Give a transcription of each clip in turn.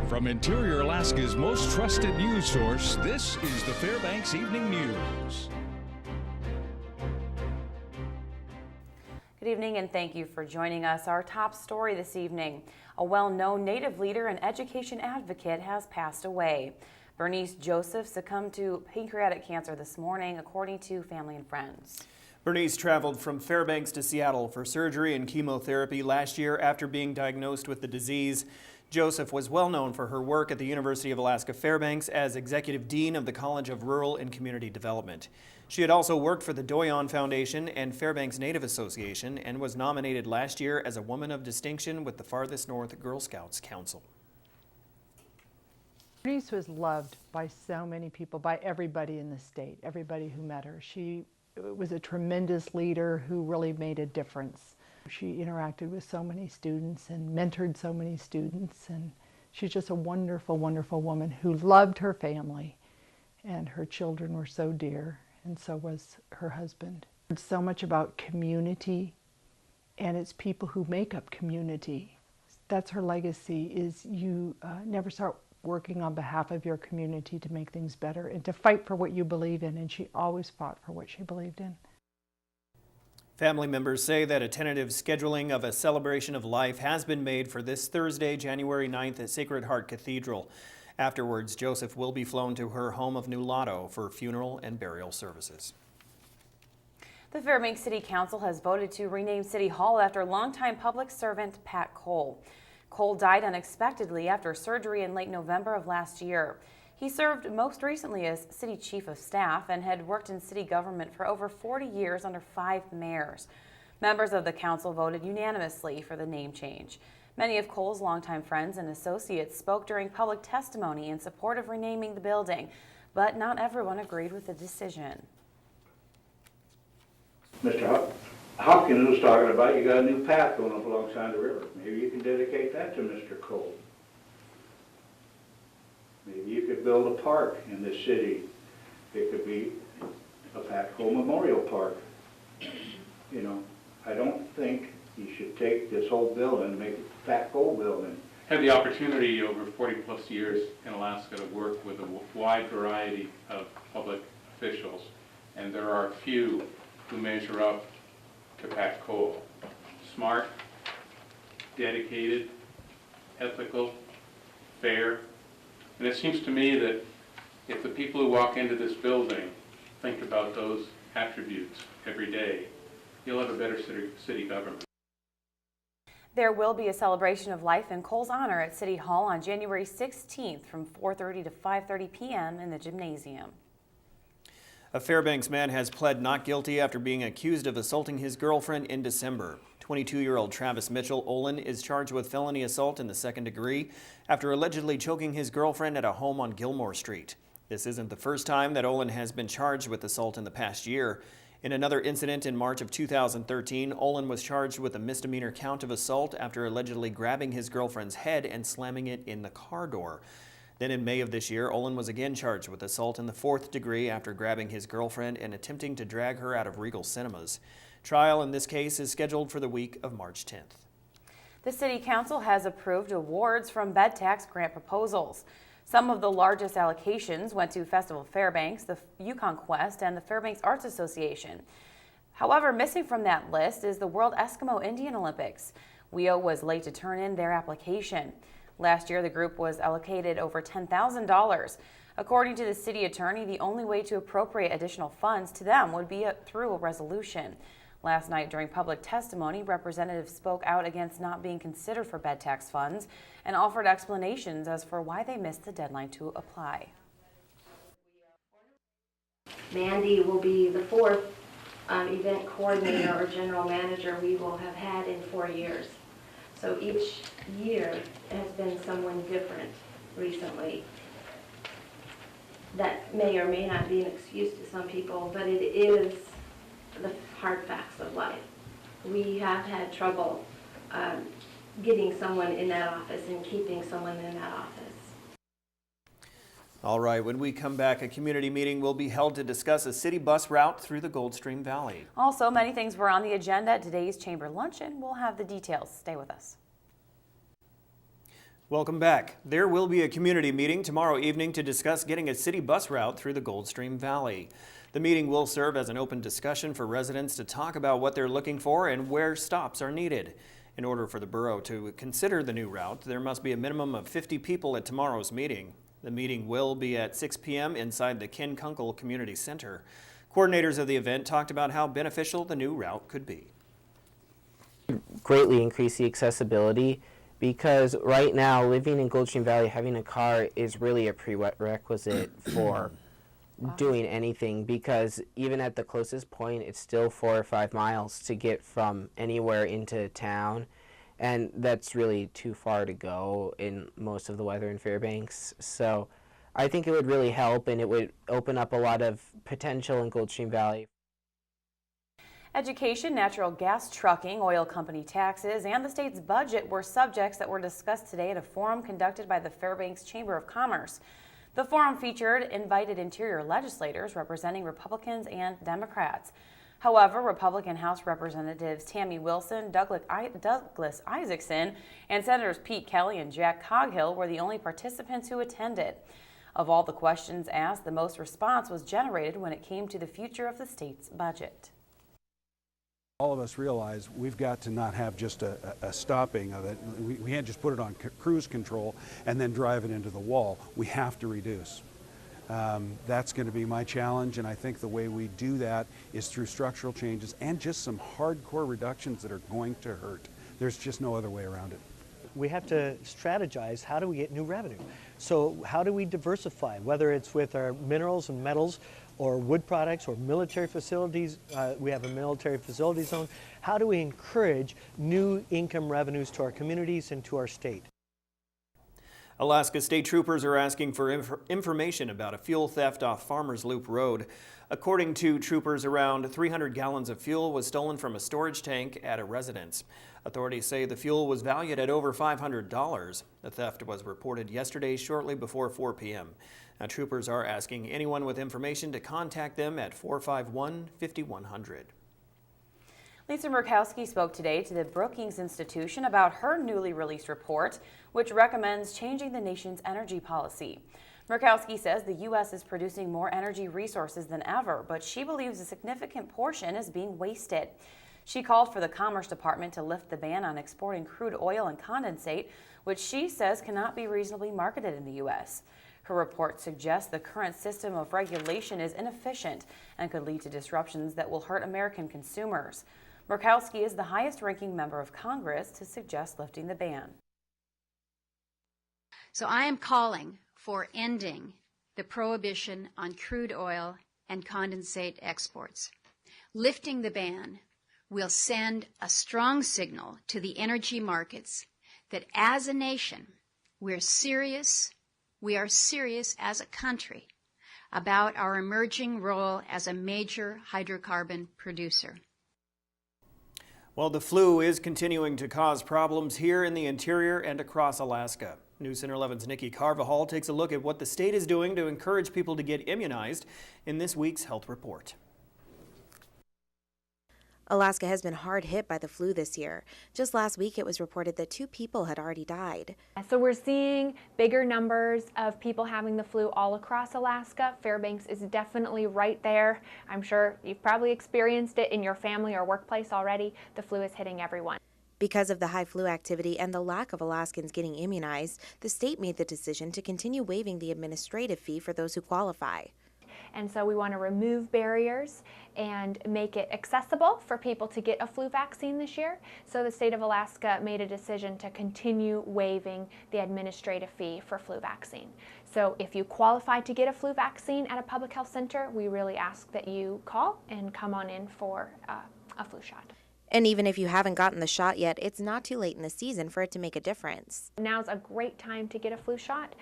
From Interior Alaska's most trusted news source, this is the Fbx Evening News. Good evening and thank you for joining us. Our top story this evening, a well-known Native leader and education advocate has passed away. Bernice Joseph succumbed to pancreatic cancer this morning, according to family and friends. Bernice traveled from Fairbanks to Seattle for surgery and chemotherapy last year after being diagnosed with the disease. Joseph was well known for her work at the University of Alaska Fairbanks as Executive Dean of the College of Rural and Community Development. She had also worked for the Doyon Foundation and Fairbanks Native Association and was nominated last year as a Woman of Distinction with the Farthest North Girl Scouts Council. Bernice was loved by so many people, by everybody in the state, everybody who met her. She was a tremendous leader who really made a difference. She interacted with so many students and mentored so many students, and she's just a wonderful, wonderful woman who loved her family, and her children were so dear, and so was her husband. It's so much about community, and it's people who make up community. That's her legacy, is you never start working on behalf of your community to make things better and to fight for what you believe in, and she always fought for what she believed in. Family members say that a tentative scheduling of a celebration of life has been made for this Thursday, January 9th at Sacred Heart Cathedral. Afterwards, Joseph will be flown to her home of Nulato for funeral and burial services. The Fairbanks City Council has voted to rename City Hall after longtime public servant Pat Cole. Cole died unexpectedly after surgery in late November of last year. He served most recently as City Chief of Staff and had worked in city government for over 40 years under 5 mayors. Members of the council voted unanimously for the name change. Many of Cole's longtime friends and associates spoke during public testimony in support of renaming the building, but not everyone agreed with the decision. Mr. Hopkins was talking about you got a new path going up alongside the river. Maybe you can dedicate that to Mr. Cole. Maybe you could build a park in this city. It could be a Pat Cole Memorial Park. You know, I don't think you should take this whole building and make it a Pat Cole building. Had the opportunity over 40 plus years in Alaska to work with a wide variety of public officials, and there are few who measure up to Pat Cole. Smart, dedicated, ethical, fair. And it seems to me that if the people who walk into this building think about those attributes every day, you'll have a better city government. There will be a celebration of life in Cole's honor at City Hall on January 16th from 4:30 to 5:30 p.m. in the gymnasium. A Fairbanks man has pled not guilty after being accused of assaulting his girlfriend in December. 22-year-old Travis Mitchell Olin is charged with felony assault in the 2nd degree after allegedly choking his girlfriend at a home on Gilmore Street. This isn't the first time that Olin has been charged with assault in the past year. In another incident in March of 2013, Olin was charged with a misdemeanor count of assault after allegedly grabbing his girlfriend's head and slamming it in the car door. Then in May of this year, Olin was again charged with assault in the 4th degree after grabbing his girlfriend and attempting to drag her out of Regal Cinemas. Trial in this case is scheduled for the week of March 10th. The City Council has approved awards from bed tax grant proposals. Some of the largest allocations went to Festival Fairbanks, the Yukon Quest, and the Fairbanks Arts Association. However, missing from that list is the World Eskimo Indian Olympics. WEO was late to turn in their application. Last year, the group was allocated over $10,000. According to the city attorney, the only way to appropriate additional funds to them would be through a resolution. Last night during public testimony, representatives spoke out against not being considered for bed tax funds and offered explanations as for why they missed the deadline to apply. Mandy will be the 4th event coordinator or general manager we will have had in 4 years. So each year has been someone different recently. That may or may not be an excuse to some people, but it is the hard facts of life. We have had trouble getting someone in that office and keeping someone in that office. All right, when we come back, a community meeting will be held to discuss a city bus route through the Goldstream Valley. Also, many things were on the agenda at today's Chamber Luncheon. We'll have the details. Stay with us. Welcome back. There will be a community meeting tomorrow evening to discuss getting a city bus route through the Goldstream Valley. The meeting will serve as an open discussion for residents to talk about what they're looking for and where stops are needed. In order for the borough to consider the new route, there must be a minimum of 50 people at tomorrow's meeting. The meeting will be at 6 p.m. inside the Ken Kunkel Community Center. Coordinators of the event talked about how beneficial the new route could be. Greatly increase the accessibility, because right now living in Goldstream Valley, having a car is really a prerequisite for doing anything, because even at the closest point it's still 4 or 5 miles to get from anywhere into town, and that's really too far to go in most of the weather in Fairbanks. So I think it would really help, and it would open up a lot of potential in Goldstream Valley. Education, natural gas trucking, oil company taxes, and the state's budget were subjects that were discussed today at a forum conducted by the Fairbanks Chamber of Commerce. The forum featured invited interior legislators representing Republicans and Democrats. However, Republican House Representatives Tammy Wilson, Douglas Isaacson, and Senators Pete Kelly and Jack Coghill were the only participants who attended. Of all the questions asked, the most response was generated when it came to the future of the state's budget. All of us realize we've got to not have just a stopping of it. We can't just put it on cruise control and then drive it into the wall. We have to reduce. That's going to be my challenge, and I think the way we do that is through structural changes and just some hardcore reductions that are going to hurt. There's just no other way around it. We have to strategize, how do we get new revenue? So how do we diversify, whether it's with our minerals and metals or wood products or military facilities? We have a military facility zone. How do we encourage new income revenues to our communities and to our state? Alaska State Troopers are asking for information about a fuel theft off Farmers Loop Road. According to troopers, around 300 gallons of fuel was stolen from a storage tank at a residence. Authorities say the fuel was valued at over $500. The theft was reported yesterday shortly before 4 p.m. Now, troopers are asking anyone with information to contact them at 451-5100. Lisa Murkowski spoke today to the Brookings Institution about her newly released report, which recommends changing the nation's energy policy. Murkowski says the U.S. is producing more energy resources than ever, but she believes a significant portion is being wasted. She called for the Commerce Department to lift the ban on exporting crude oil and condensate, which she says cannot be reasonably marketed in the U.S. Her report suggests the current system of regulation is inefficient and could lead to disruptions that will hurt American consumers. Murkowski is the highest-ranking member of Congress to suggest lifting the ban. So I am calling for ending the prohibition on crude oil and condensate exports. Lifting the ban will send a strong signal to the energy markets that as a nation, we are serious as a country about our emerging role as a major hydrocarbon producer. Well, the flu is continuing to cause problems here in the interior and across Alaska. News Center 11's Nikki Carvajal takes a look at what the state is doing to encourage people to get immunized in this week's health report. Alaska has been hard hit by the flu this year. Just last week, it was reported that 2 people had already died. So we're seeing bigger numbers of people having the flu all across Alaska. Fairbanks is definitely right there. I'm sure you've probably experienced it in your family or workplace already. The flu is hitting everyone. Because of the high flu activity and the lack of Alaskans getting immunized, the state made the decision to continue waiving the administrative fee for those who qualify. And so we want to remove barriers and make it accessible for people to get a flu vaccine this year. So the state of Alaska made a decision to continue waiving the administrative fee for flu vaccine. So if you qualify to get a flu vaccine at a public health center, we really ask that you call and come on in for a flu shot. And even if you haven't gotten the shot yet, it's not too late in the season for it to make a difference. Now's a great time to get a flu shot.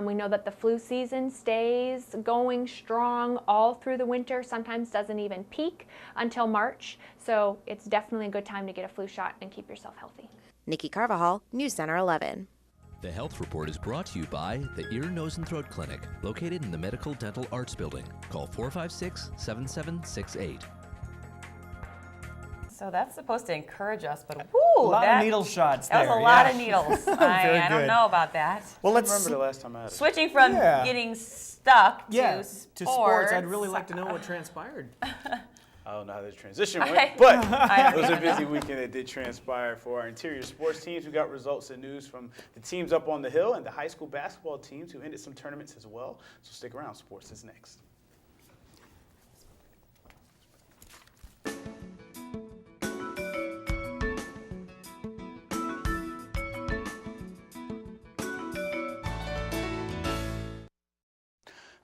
We know that the flu season stays going strong all through the winter, sometimes doesn't even peak until March. So it's definitely a good time to get a flu shot and keep yourself healthy. Nikki Carvajal, News Center 11. The Health Report is brought to you by the Ear, Nose, and Throat Clinic, located in the Medical Dental Arts Building. Call 456-7768. So that's supposed to encourage us, but whoo, A lot of needle shots That there. was a lot yeah. of needles. Very I don't good. know about that. Well, let's Remember the last time I had it. Switching from Yeah. getting stuck yeah, to sports. to sports. I'd really like to know what transpired. I don't know how this transition went, but I it was a don't busy weekend that did transpire for our interior sports teams. We got results and news from the teams up on the hill and the high school basketball teams who ended some tournaments as well. So stick around. Sports is next.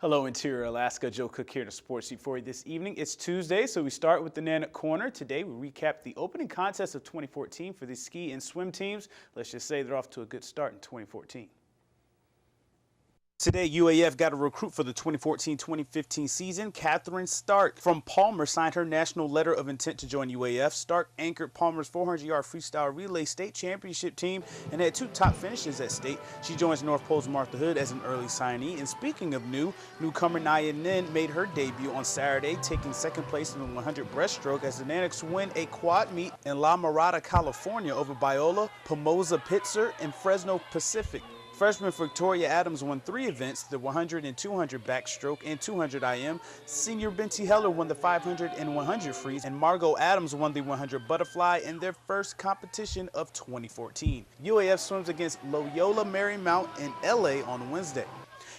Hello, Interior Alaska. Joe Cook here to Sports Sheet for you this evening. It's Tuesday, so we start with the Nanook Corner. Today, we recap the opening contest of 2014 for the ski and swim teams. Let's just say they're off to a good start in 2014. Today, UAF got a recruit for the 2014-2015 season. Catherine Stark from Palmer signed her national letter of intent to join UAF. Stark anchored Palmer's 400-yard freestyle relay state championship team and had 2 top finishes at state. She joins North Pole's Martha Hood as an early signee. And speaking of newcomer Naya Nin made her debut on Saturday, taking second place in the 100 breaststroke as the Nanooks win a quad meet in La Mirada, California over Biola, Pomosa Pitzer, and Fresno Pacific. Freshman Victoria Adams won 3 events, the 100 and 200 backstroke and 200 IM. Senior Benty Heller won the 500 and 100 freeze, and Margot Adams won the 100 butterfly in their first competition of 2014. UAF swims against Loyola Marymount in LA on Wednesday.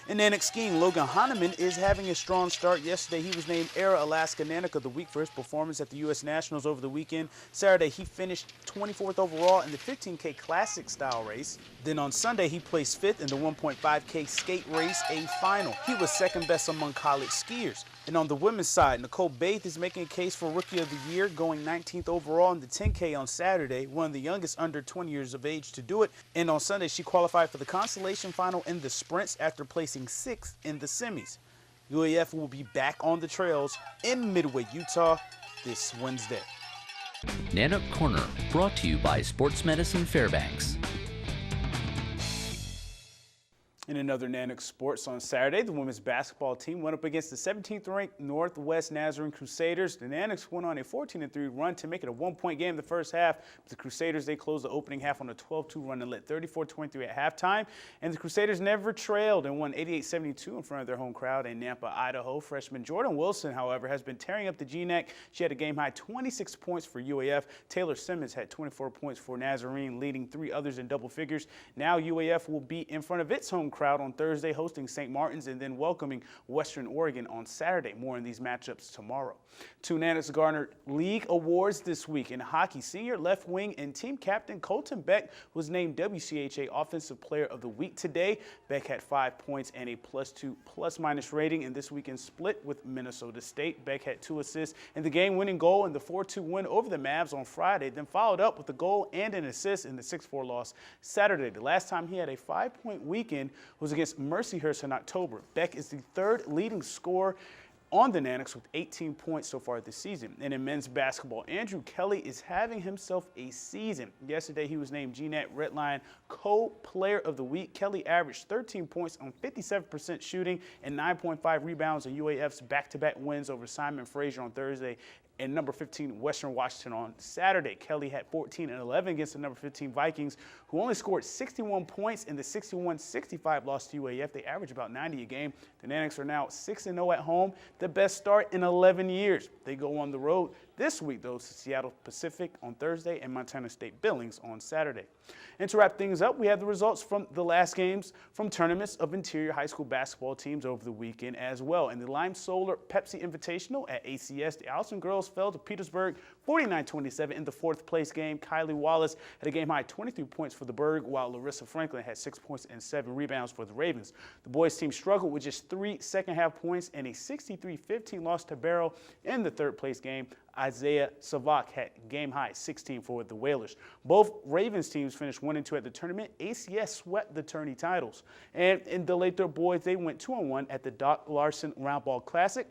In Nanook skiing, Logan Hahnemann is having a strong start. Yesterday, he was named Era Alaska Nanook of the Week for his performance at the U.S. Nationals over the weekend. Saturday, he finished 24th overall in the 15K Classic style race. Then on Sunday, he placed 5th in the 1.5K skate race, a final. He was second best among college skiers. And on the women's side, Nicole Baith is making a case for Rookie of the Year, going 19th overall in the 10K on Saturday, one of the youngest under 20 years of age to do it. And on Sunday, she qualified for the consolation final in the sprints after placing 6th in the semis. UAF will be back on the trails in Midway, Utah this Wednesday. Nanook Corner, brought to you by Sports Medicine Fairbanks. In another Nanook sports on Saturday, the women's basketball team went up against the 17th-ranked Northwest Nazarene Crusaders. The Nanooks went on a 14-3 run to make it a 1-point game in the first half. But the Crusaders, they closed the opening half on a 12-2 run and led 34-23 at halftime. And the Crusaders never trailed and won 88-72 in front of their home crowd in Nampa, Idaho. Freshman Jordan Wilson, however, has been tearing up the GNAC. She had a game-high 26 points for UAF. Taylor Simmons had 24 points for Nazarene, leading 3 others in double figures. Now UAF will be in front of its home crowd on Thursday, hosting St. Martin's, and then welcoming Western Oregon on Saturday. More in these matchups tomorrow. 2 Nanooks garnered league awards this week. In hockey, senior left wing and team captain Colton Beck was named WCHA Offensive Player of the Week today. Beck had 5 points and a +2 plus-minus rating in this weekend's split with Minnesota State. Beck had 2 assists and the game-winning goal in the 4-2 win over the Mavs on Friday, then followed up with a goal and an assist in the 6-4 loss Saturday. The last time he had a 5-point weekend was against Mercyhurst in October. Beck is the 3rd leading scorer on the Nanooks with 18 points so far this season. And in men's basketball, Andrew Kelly is having himself a season. Yesterday, he was named GNAT Red Lion Co-Player of the Week. Kelly averaged 13 points on 57% shooting and 9.5 rebounds in UAF's back-to-back wins over Simon Fraser on Thursday and number 15 Western Washington on Saturday. Kelly had 14 and 11 against the number 15 Vikings, who only scored 61 points in the 61-65 loss to UAF. They average about 90 a game. The Nanooks are now 6-0 at home, the best start in 11 years. They go on the road this week, though, to Seattle Pacific on Thursday and Montana State Billings on Saturday. And to wrap things up, we have the results from the last games from tournaments of interior high school basketball teams over the weekend as well. In the Lime Solar Pepsi Invitational at ACS, the Allison girls fell to Petersburg 49-27 in the 4th place game. Kylie Wallace had a game-high 23 points for the Berg, while Larissa Franklin had 6 points and 7 rebounds for the Ravens. The boys team struggled with just 3 second-half points and a 63-15 loss to Barrow. In the 3rd place game, Isaiah Savak had game-high 16 for the Whalers. Both Ravens teams finished 1-2 at the tournament. ACS swept the tourney titles. And in the Lathrop boys, they went 2-1 at the Doc Larson Roundball Classic.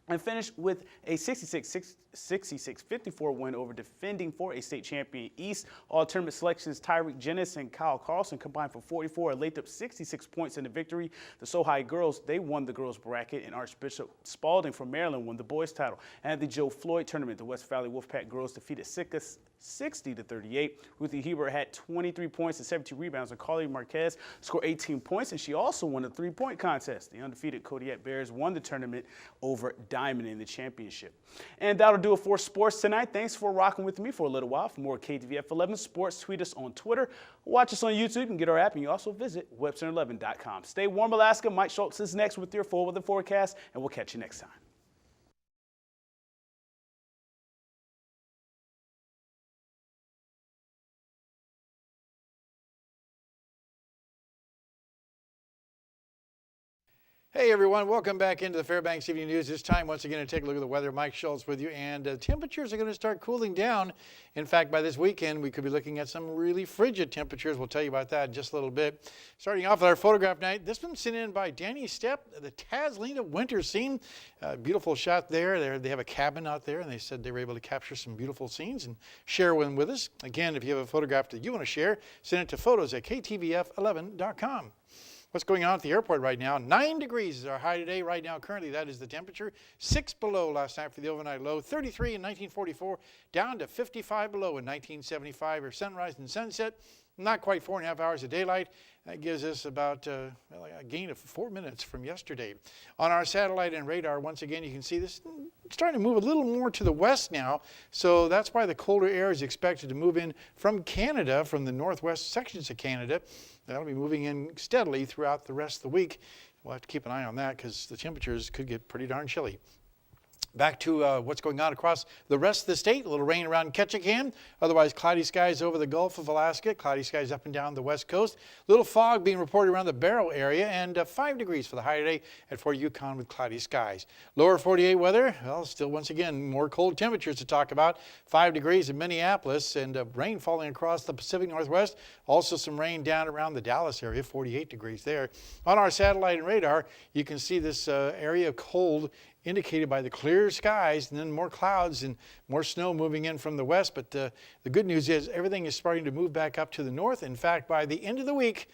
and finished with a 66-54 win over defending 4A state champion East. All tournament selections Tyreek Jennis and Kyle Carlson combined for 44 and laid up 66 points in the victory. The SoHi girls, they won the girls bracket, and Archbishop Spalding from Maryland won the boys title. And at the Joe Floyd tournament, the West Valley Wolfpack girls defeated Sitka 60-38. Ruthie Hebert had 23 points and 72 rebounds, and Carly Marquez scored 18 points, and she also won the three-point contest. The undefeated Kodiak Bears won the tournament over Diamond in the championship. And that'll do it for sports tonight. Thanks for rocking with me for a little while. For more KTVF 11 sports, tweet us on Twitter, watch us on YouTube, and get our app, and you also visit webcenter11.com. Stay warm, Alaska. Mike Schultz is next with your full weather forecast, and we'll catch you next time. Hey everyone, welcome back into the Fairbanks Evening News. This time, once again, to take a look at the weather. Mike Schultz with you, and temperatures are going to start cooling down. In fact, by this weekend, we could be looking at some really frigid temperatures. We'll tell you about that in just a little bit. Starting off with our photograph night, this one's sent in by Danny Stepp, the Taslina winter scene. Beautiful shot there. They have a cabin out there, and they said they were able to capture some beautiful scenes and share one with us. Again, if you have a photograph that you want to share, send it to photos@ktvf11.com. What's going on at the airport right now? 9 degrees is our high today. Right now, currently, that is the temperature. 6 below last night for the overnight low. 33 in 1944, down to 55 below in 1975. Or sunrise and sunset, not quite 4.5 hours of daylight. That gives us about a gain of 4 minutes from yesterday. On our satellite and radar, once again, you can see this starting to move a little more to the west now. So that's why the colder air is expected to move in from Canada, from the northwest sections of Canada. That'll be moving in steadily throughout the rest of the week. We'll have to keep an eye on that because the temperatures could get pretty darn chilly. Back to what's going on across the rest of the state. A little rain around Ketchikan. Otherwise, cloudy skies over the Gulf of Alaska. Cloudy skies up and down the west coast. Little fog being reported around the Barrow area. And 5 degrees for the high today at Fort Yukon with cloudy skies. Lower 48 weather. Well, still once again, more cold temperatures to talk about. 5 degrees in Minneapolis. And rain falling across the Pacific Northwest. Also some rain down around the Dallas area. 48 degrees there. On our satellite and radar, you can see this area of cold indicated by the clear skies, and then more clouds and more snow moving in from the west. But the good news is everything is starting to move back up to the north. In fact, by the end of the week,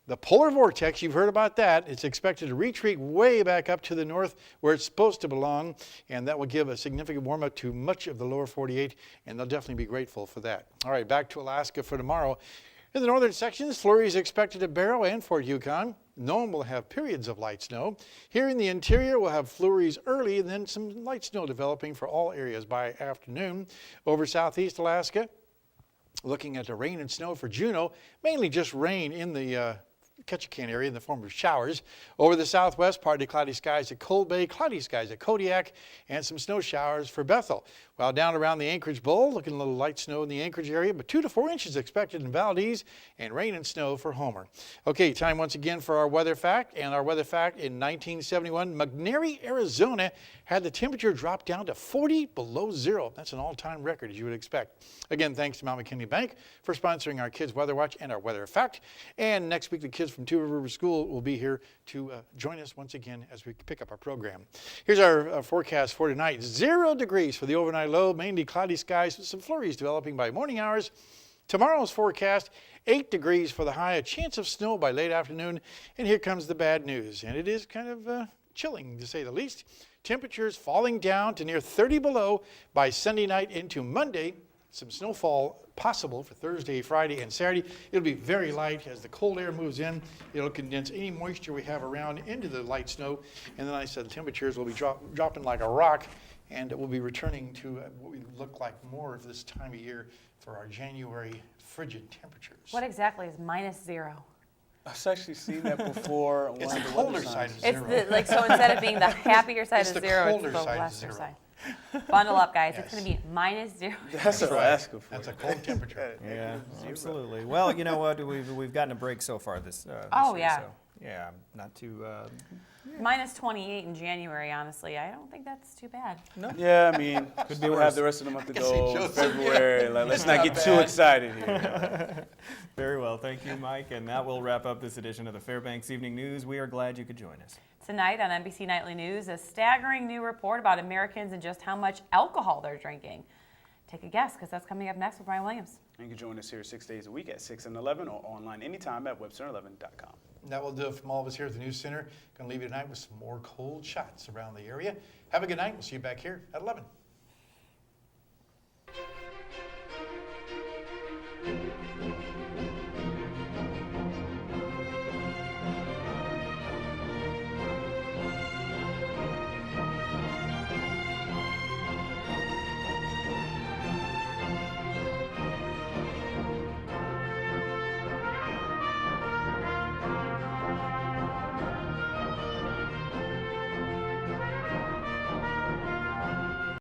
the polar vortex, you've heard about that, it's expected to retreat way back up to the north where it's supposed to belong, and that will give a significant warm-up to much of the lower 48, and they'll definitely be grateful for that. All right, back to Alaska for tomorrow. In the northern sections, flurries expected at Barrow and Fort Yukon. Nome will have periods of light snow. Here in the interior, we'll have flurries early and then some light snow developing for all areas by afternoon. Over southeast Alaska, looking at the rain and snow for Juneau, mainly just rain in the Ketchikan area in the form of showers. Over the southwest, partly cloudy skies at Cold Bay, cloudy skies at Kodiak, and some snow showers for Bethel. While down around the Anchorage Bowl, looking a little light snow in the Anchorage area, but 2 to 4 inches expected in Valdez, and rain and snow for Homer. Okay, time once again for our weather fact. And our weather fact in 1971, McNairy, Arizona had the temperature drop down to 40 below zero. That's an all-time record, as you would expect. Again, thanks to Mount McKinley Bank for sponsoring our Kids Weather Watch and our weather fact. And next week, the kids from Two River School will be here to join us once again as we pick up our program. Here's our forecast for tonight. 0 degrees for the overnight low, mainly cloudy skies with some flurries developing by morning hours. Tomorrow's forecast, 8 degrees for the high, a chance of snow by late afternoon. And here comes the bad news. And it is kind of chilling, to say the least. Temperatures falling down to near 30 below by Sunday night into Monday. Some snowfall possible for Thursday, Friday, and Saturday. It'll be very light as the cold air moves in. It'll condense any moisture we have around into the light snow. And then I said the temperatures will be dropping like a rock. And it will be returning to what we look like more of this time of year for our January frigid temperatures. What exactly is -0? I've actually seen that before. It's the colder side of zero. It's so instead of being the happier side of zero, colder it's the side of lesser zero. side. Bundle up, guys. Yes. It's going to be -0. That's what I'm asking for. That's a cold temperature. Yeah, absolutely. Well, you know what? We've gotten a break so far this Oh, year, yeah. so Yeah, not too. Minus 28 in January, honestly. I don't think that's too bad. No. Yeah, I mean, Could we'll be have worse. the rest of the month to I can see go. Joseph, February. yeah. Like, let's It's not not get too bad. excited here. Very well. Thank you, Mike. And that will wrap up this edition of the Fairbanks Evening News. We are glad you could join us. Tonight on NBC Nightly News, a staggering new report about Americans and just how much alcohol they're drinking. Take a guess, because that's coming up next with Brian Williams. You can join us here 6 days a week at 6 and 11 or online anytime at webster11.com. That will do it from all of us here at the News Center. Going to leave you tonight with some more cold shots around the area. Have a good night. We'll see you back here at 11.